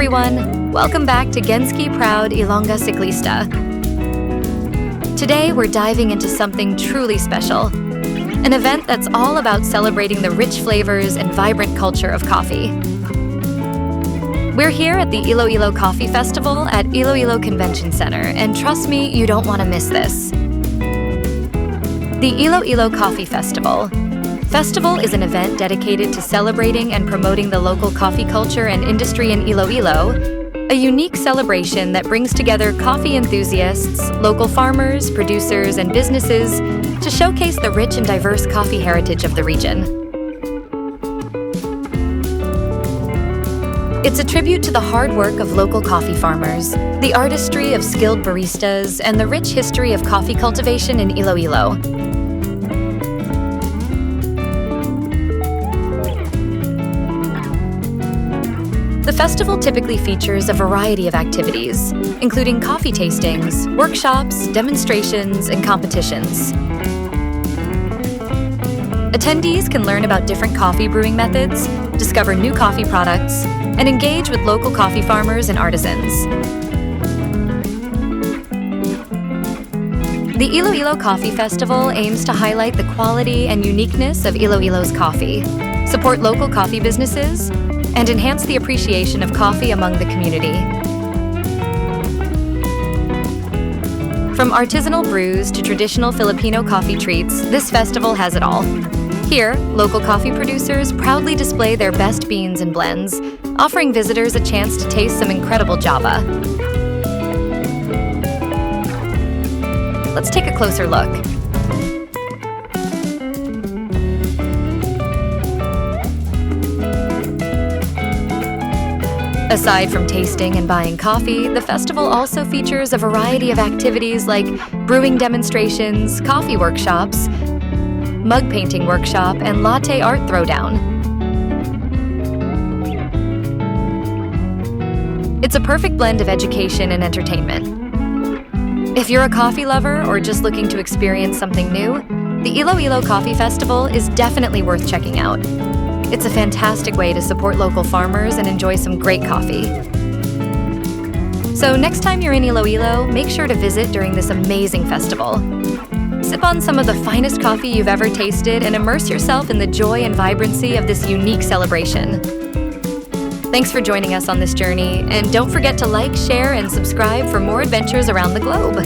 everyone! Welcome back to Genski Proud Ilongga Ciclista. Today we're diving into something truly special, an event that's all about celebrating the rich flavors and vibrant culture of coffee. We're here at the Iloilo Coffee Festival at Iloilo Convention Center, and trust me, you don't want to miss this. The Iloilo Coffee Festival is an event dedicated to celebrating and promoting the local coffee culture and industry in Iloilo, a unique celebration that brings together coffee enthusiasts, local farmers, producers, and businesses to showcase the rich and diverse coffee heritage of the region. It's a tribute to the hard work of local coffee farmers, the artistry of skilled baristas, and the rich history of coffee cultivation in Iloilo. The festival typically features a variety of activities, including coffee tastings, workshops, demonstrations, and competitions. Attendees can learn about different coffee brewing methods, discover new coffee products, and engage with local coffee farmers and artisans. The Iloilo Coffee Festival aims to highlight the quality and uniqueness of Iloilo's coffee, support local coffee businesses, and enhance the appreciation of coffee among the community. From artisanal brews to traditional Filipino coffee treats, this festival has it all. Here, local coffee producers proudly display their best beans and blends, offering visitors a chance to taste some incredible Java. Let's take a closer look. Aside from tasting and buying coffee, the festival also features a variety of activities like brewing demonstrations, coffee workshops, mug painting workshop, and latte art throwdown. It's a perfect blend of education and entertainment. If you're a coffee lover or just looking to experience something new, the Iloilo Coffee Festival is definitely worth checking out. It's a fantastic way to support local farmers and enjoy some great coffee. So next time you're in Iloilo, make sure to visit during this amazing festival. Sip on some of the finest coffee you've ever tasted and immerse yourself in the joy and vibrancy of this unique celebration. Thanks for joining us on this journey, and don't forget to like, share, and subscribe for more adventures around the globe.